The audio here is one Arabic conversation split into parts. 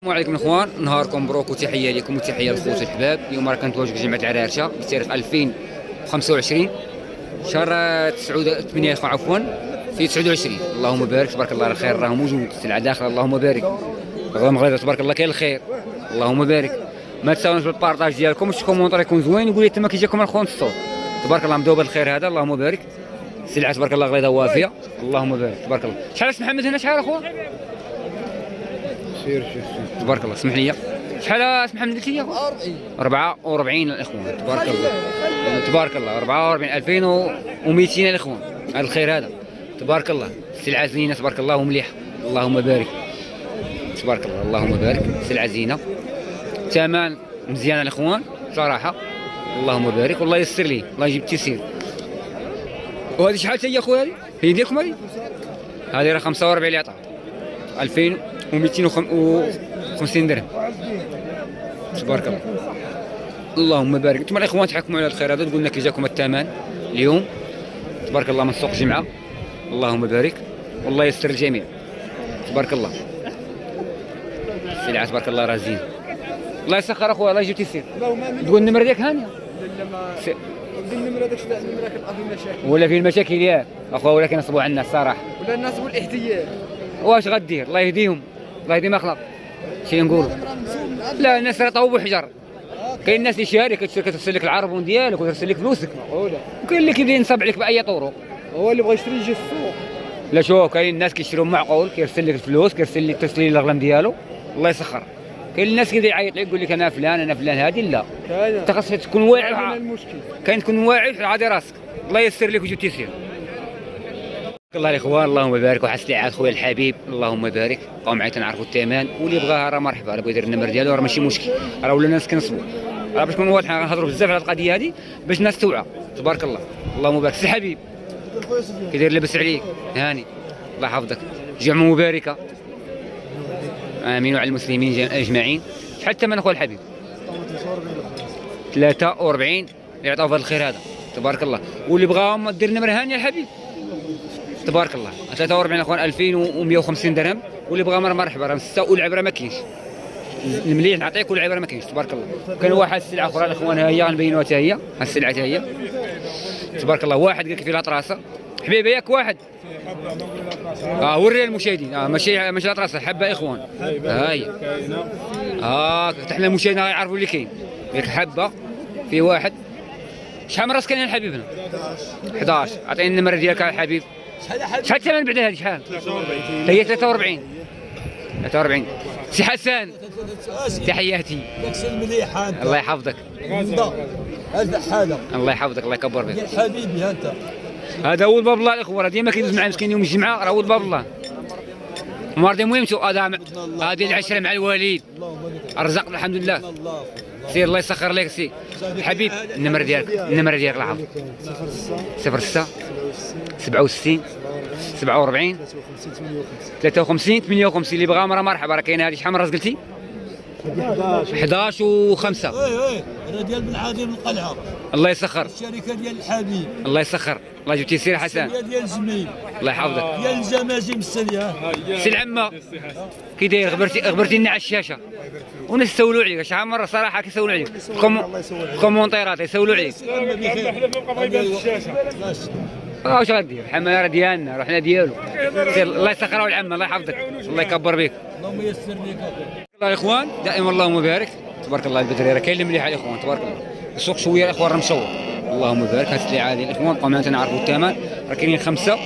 السلام عليكم الاخوان، نهاركم مبروك وتحيه لكم وتحيه للخوت الحباب. اليوم راه كنتواجد في جامعه العرارشه بتاريخ 2025 شهر 8 عفوا في 29. اللهم بارك تبارك الله، الخير راه موجود، السلعه داخله اللهم بارك، الرغم غليظه تبارك الله كاين الخير اللهم بارك. ما تنساوناش بالبارطاج ديالكم باش الكومونتير يكون زوين ويقول لي تما كيجيكم الخون الصوت. تبارك الله مدوب الخير هذا اللهم بارك، السلعه تبارك الله غليظه وافيه اللهم بارك تبارك الله. شحال اسم محمد هنا شحال اخويا؟ سير تبارك الله اسمح لي، شحال اسم محمد قلت لي؟ 44 الاخوان تبارك الله تبارك الله 44 2200 الاخوان. هذا الخير هذا تبارك الله، السلعه زينه تبارك الله ومليحه اللهم بارك تبارك الله اللهم بارك، سلعه زينه ثمن مزيان الاخوان صراحه اللهم بارك، والله يسر لي الله يجيب التيسير. وهذه شحال هي اخويا؟ هي ديالكم هذه؟ هذه راه 45 اللي عطاها 2250 درهم تبارك الله اللهم بارك. انتم الاخوان تحكموا على الخير هذا، تقول لنا كي جاكم الثمن اليوم تبارك الله من سوق جمعه اللهم بارك، والله يسر الجميع تبارك الله. السلعه تبارك الله راه زين، الله يسخر اخويا الله يجيب تيسير. تقول النمره ديالك هانيه النمره داك النمره كتبقى فيه مشاكل ولا فيه المشاكل ياك اخويا، ولكن نصبوا عنا الصراحه ولا الناس بالاحتيال. واش غدير؟ الله يهديهم الله يهدي ما خلق شي نقول. لا الناس راه طوبوا حجر، كاين الناس اللي شاري كترسل لك العربون ديالك وترسل لك فلوسك، وكاين اللي كيبدا ينصب عليك باي طرق. هو اللي بغى يشري يجي السوق. لا شوف كاين الناس كيشريو معقول، كيرسل لك الفلوس كيرسل لك ترسل الاغلام ديالو الله يسخر. كاين الناس كيبدا يعيط لك يقول لك انا فلان انا فلان، هذه لا انت خاصك تكون واعي، كاين تكون واعي عادي راسك الله يسر لك ويجيب تيسير. الله الاخوان اللهم بارك، وحسن العاد خويا الحبيب اللهم بارك، بقاو معايا تنعرفوا الثمن، واللي بغاها راه مرحبا، راه بغا يدير النمر ديالو راه ماشي مشكل، راه ولا الناس كنصبوا راه باش نكونوا واضحين غنهضروا بزاف على القضيه هذه باش الناس توعى تبارك الله اللهم بارك. سي الحبيب كيداير لاباس عليك هاني الله يحفظك، جمعه مباركه امين وعلى المسلمين اجمعين. شحال الثمن اخويا الحبيب؟ 43 اللي عطاو في هذا الخير هذا تبارك الله، واللي بغاهم دير النمر هانيه الحبيب تبارك الله 43 اخوان 2150 درهم، واللي بغى مرحبا راه 6 والعبره ما كاينش المليح نعطيك والعبره ما كاينش تبارك الله. كان واحد السلعه اخرى الاخوان ها هي غنبينوها حتى هي، ها السلعه حتى هي تبارك الله. واحد قال لك فيه لاطراسه حبيبي ياك واحد وري المشاهدين ماشي لاطراسه حبه اخوان ها هي حتى حنا المشاهدين غيعرفوا اللي كاين ديك حبه في واحد. شحال من راس كاين الحبيب هنا؟ 11 عطيني النمره ديالك الحبيب. شحال الثمن بعد هذه شحال؟ هي 43 سي حسن تحياتي الله يحفظك الله يحفظك الله يكبر بك حبيبي انت. هذا هو الباب الله الاخوه، راه ديما كيدوز معنا مسكين يوم الجمعه راه هو الباب الله مرضي مهم. هذه العشره مع الوالد الرزق الحمد لله. سير الله يسخر لك سي حبيب. النمره ديالك الله يحفظك 06 67 47 53 58 اللي بغا راه مرحبا. راه كاينه هذه شحال من راس قلتي؟ 11 و5 انا ديال بن عادل من القلعه الله يسخر، الشركه ديال الحبيب الله يسخر الله يجيب تيسير حسن ديال الجميل الله يحفظك. ديال الجماجم السريه سي العمه كي داير؟ غبرتي لنا على الشاشه وناس يسولوا عليك شحال مره صراحه كيسولوا عليك كومونتيرات يسولوا عليك واش غدير؟ الحمايه راه ديالنا راه حنا ديالو. سير الله يسخر العمه الله يحفظك الله يكبر بك اللهم يسر لك الله يا اخوان دائما اللهم بارك تبارك الله. البدري راه كاين اللي مليح الاخوان تبارك الله، السوق شويه الاخوان راه مشوق اللهم بارك. هاد السلعه هذه الاخوان بقاو معنا تنعرفوا الثمن، راه كاينين 5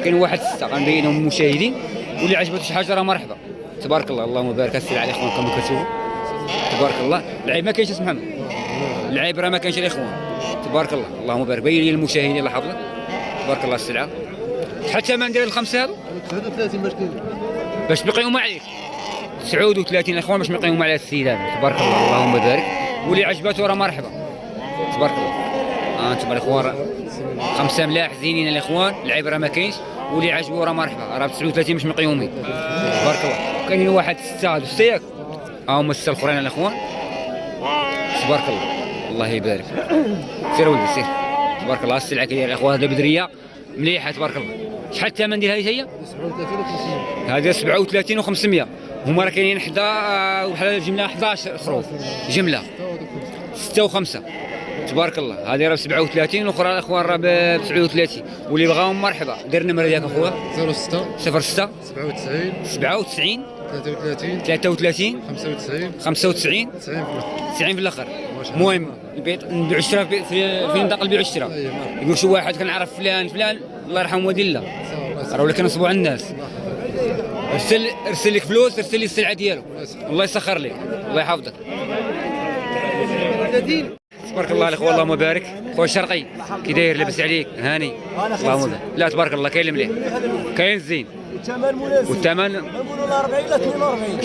كاين واحد 6 غنبينهم للمشاهدين، واللي عجبته شي حاجه راه مرحبا تبارك الله اللهم بارك. هاد السلعه الاخوان كما كتشوفوا تبارك الله العيب ما كاينش اسم محمد، العيب راه ما كاينش الاخوان تبارك الله اللهم بارك. بين لي للمشاهدين الله يحفظك تبارك الله. السلعه شحال الثمن ديال الخمسه هذو؟ 39 باش بقيو عليك 39 الاخوان باش نقيموا على السيد هذا تبارك الله اللهم بارك. واللي عجبته راه مرحبا تبارك الله. انتم الاخوان 5 ملاح زينين الاخوان، العيب راه ما كاينش، واللي عجبو راه مرحبا راه ب 39 باش مقيومين تبارك الله. كاينين واحد 6 هادو 6 ياك هما 6 الاخرين الاخوان تبارك الله الله يبارك. سير ولدي سير تبارك الله. السلعه كاين الاخوان هذه بدريه مليحه تبارك الله. شحال الثمن ديال هذه هي؟ هذه 37 و500 هما راه كاينين حدا بحال الجمله 11 خروف جمله 6 و5 تبارك الله. هذه راه ب 37 والاخرى الاخوان راه ب 39. واللي بغاهم مرحبا دير النمره ديالك اخويا 06 06 97 97 33 33 95 95 90 في الاخر. المهم نبيع والشراء في نطاق البيع والشراء. يقول شي واحد كنعرف فلان الله يرحم والديه راه ولا كنصبوا على الناس. ارسل لك فلوس، ارسل لي السلعه ديالو، الله يسخر لك، الله يحفظك. تبارك الله الاخوه اللهم بارك. خويا الشرقي كي داير لاباس عليك هاني اللهم بارك. لا تبارك الله كاين المليح كاين الزين والثمن نقولوا 40 لا 42.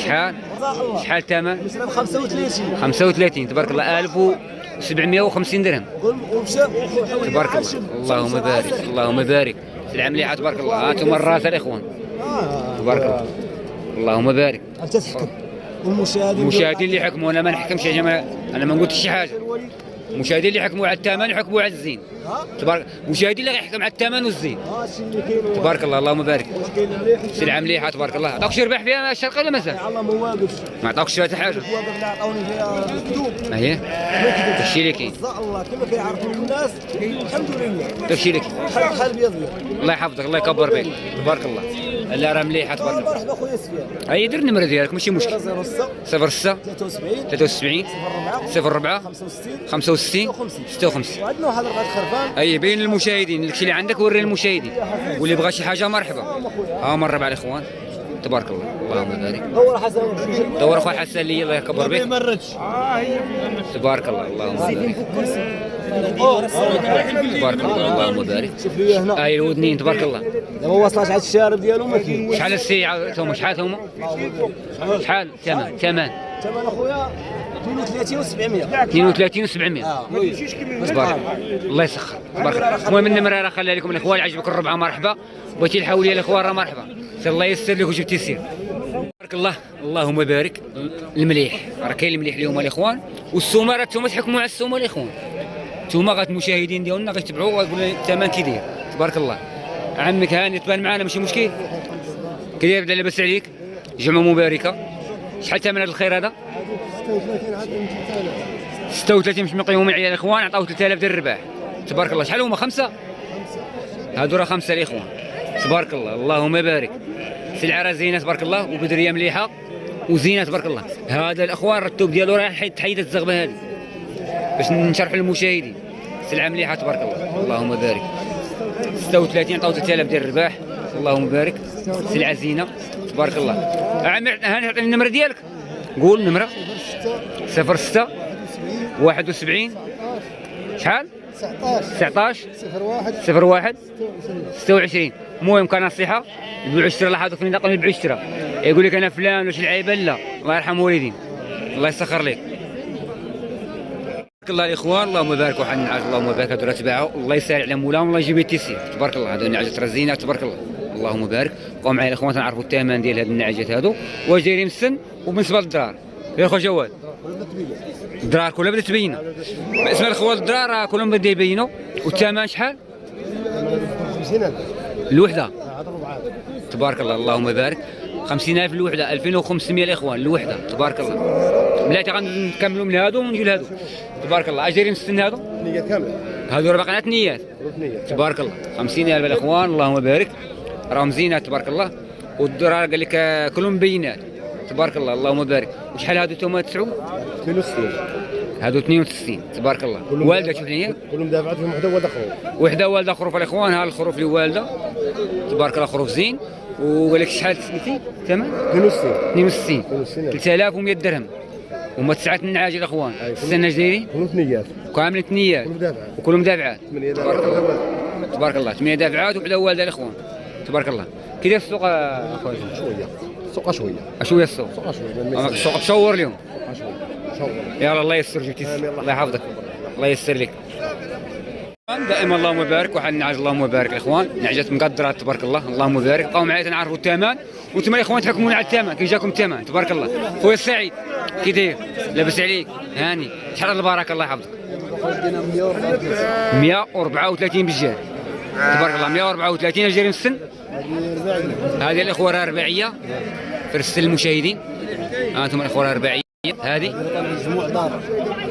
شحال الثمن؟ 35 35 تبارك الله 1750 درهم تبارك الله. اللهم بارك اللهم بارك. سلعه مليحه تبارك الله. هانتوما الراس الاخوان تبارك الله اللهم بارك. انت تحكم المشاهدين اللي حكموا، انا ما نحكمش يا جماعه، انا ما قلتش شي حاجه. المشاهدين اللي حكموا على الثمن يحكموا على الزين تبارك. المشاهدين اللي غيحكم على الثمن والزين تبارك الله اللهم بارك. سلعه مليحه تبارك الله. عطاك شي ربح فيها الشرقه ولا مازال؟ الله ما واقفش، ما عطاكش حتى حاجه. واقف لا عطاوني فيها مكتوب. ما هي داكشي اللي كاين، الله كما كيعرفوا الناس الحمد لله. داكشي اللي كاين. بحال بيض الله يحفظك الله يكبر بك تبارك الله. لا راه مليحه تبارك الله. مرحبا خويا سفيان. هيا دير النمره ديالك ماشي مشكل. 06 73 73 04 65 56. وعندنا واحد ربعة خرفان. اي بين المشاهدين الشيء اللي عندك وري المشاهدين، واللي بغى شي حاجه مرحبا. ها مرحبا على الاخوان تبارك الله اللهم بارك. دور حسن دور اخويا حسن لي الله يكبر بك ما ردش. تبارك الله اللهم بارك. تبارك الله اللهم بارك. شوف لي هنا اي الودنين تبارك الله. ما وصلش على الشارب ديالو ما كاين. شحال الساعه ثم شحال ثم شحال ثمن ثمن اخويا 32 و700. 32 و700 تبارك الله يسخر تبارك الله. المهم النمره راه خليها لكم الاخوان، عجبك الربعه مرحبا، بغيتي الحوليه الاخوان راه مرحبا، الله يسر لك وجبتي السير تبارك الله اللهم بارك. المليح راه كاين المليح اليوم الاخوان، والسومه راه نتوما تحكموا على السومه الاخوان، نتوما غات المشاهدين ديالنا غيتبعوا ويقولوا الثمن كي داير تبارك الله. عمك هاني تبان معنا ماشي مشكل كي داير بدا لاباس عليك، جمعه مباركه. شحال ثمن هذا الخير هذا؟ 36 مش مقيمهم معايا الاخوان، عطاو 3000 ديال الرباح تبارك الله. شحال هما؟ 5 هادو راه 5 الاخوان تبارك الله اللهم بارك. سلعه راه زينه تبارك الله وبدريه مليحه وزينه تبارك الله. هذا الاخوان الرتوب ديالو راه تحيد الزغبه هذه باش نشرحوا للمشاهدين. سلعه مليحه تبارك الله اللهم بارك. 36 عطاو 3000 ديال الرباح اللهم بارك. سلعه زينه تبارك الله. عمي هاني عطيني النمره ديالك، قول النمره. 06 71 شحال 19 01 26. المهم كنصيحه البيع والشراء، لاحظوا في نطاق البيع والشراء يقول لك انا فلان واش العيبه، لا الله يرحم والدين الله يسخر لك. تبارك الله الاخوان اللهم بارك. وحنا نعاج اللهم بارك. هذو راه تباعوا الله يسهل على مولاهم الله يجيب التيسير تبارك الله. هذو النعاجات راه زينات تبارك الله اللهم بارك. بقاو معايا الاخوان تنعرفوا الثمن ديال هاد النعاجات هادو واش دايرين السن. وبالنسبه للدرار يا خويا جواد، الدرار كلها بدات تبين. بالنسبه للخوات الدرار راه كلهم بداو يبينوا. والثمن شحال؟ 50000 الوحده تبارك الله اللهم بارك. 50000 الوحده، 2500 الاخوان الوحده تبارك الله. بلاتي غنكملوا من هادو ونجيو لهادو تبارك الله. اش دايرين السن هادو؟ نيات كامله هادو راه باقيات نيات تبارك الله. 50000 الاخوان اللهم بارك، راهم زينات تبارك الله. والدرار قال لك كلهم مبينات تبارك الله اللهم بارك. وشحال هادو توما تسعوا؟ 62 هادو 62 تبارك الله. والده شوف هي كلهم دافعات فيهم وحده والده خروف. وحده والده خروف الاخوان. ها الخروف اللي والده تبارك الله خروف زين. وقال لك شحال سميتي ثمن؟ 62 3100 درهم. هما 9 النعاج الاخوان. السنه اش دايرين؟ كلهم ثنيات كاملين ثنيات وكلهم دافعات تبارك الله تبارك الله. 8 دافعات وحده والده الاخوان تبارك الله. كي داير السوق اخويا؟ شويه سوقه شويه شويه السوق السوق تشور اليوم. شويه يلا الله يسر جيتي الله يحفظك الله يسر لك. دائما اللهم بارك. وحنا نعاج اللهم بارك الاخوان. نعجات مقدرات تبارك الله اللهم بارك. بقاو معايا تنعرفوا الثمن وانتم الاخوان تحكمون على الثمن كي جاكم الثمن تبارك الله. خويا السعيد كي داير لاباس عليك هاني؟ شحال البركه الله يحفظك؟ 134 بالجار تبارك الله. 134 جايين السن. هذه الاخوه راه رباعيه في السن المشاهدين انتم الاخوه رباعيه. هذه طالع الجموع دار.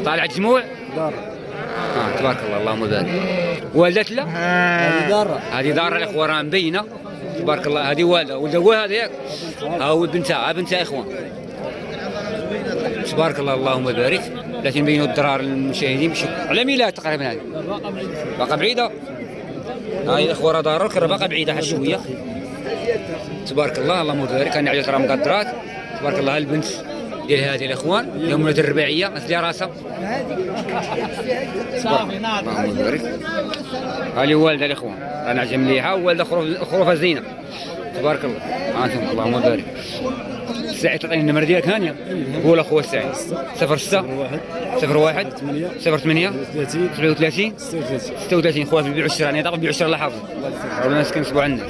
طالعه جموع. دار. تبارك الله اللهم بارك. والدت له. هذه دارة. هذه دار الاخوه راه مبينه. تبارك الله. هذه والده ولد ابوها هذا ياك. ها هو بنتها بنتها اخوان. تبارك الله اللهم بارك. لا تنبينوا الضرار للمشاهدين مش على ميلاد تقريبا. هذه باقا بعيده. هاي الاخوه راه دارك راه باقا بعيده حتى شويه. تبارك الله اللهم بارك. انا عجبت راه مقدرات. تبارك الله. البنت ديال هذه الاخوان يوم ولاد الرباعيه مثل راسها. اللهم بارك. هذه والده الاخوان رانا عجب مليحه ووالده خروفه زينه. تبارك الله. انتم اللهم بارك. سعيد تعطيني النمر ديالك هانيه. قول اخويا سعيد. 06 01 08 37 36 خويا في البيع والشراء. انا بيع والشراء الله حافظ. والله مسكين صبوا عندنا.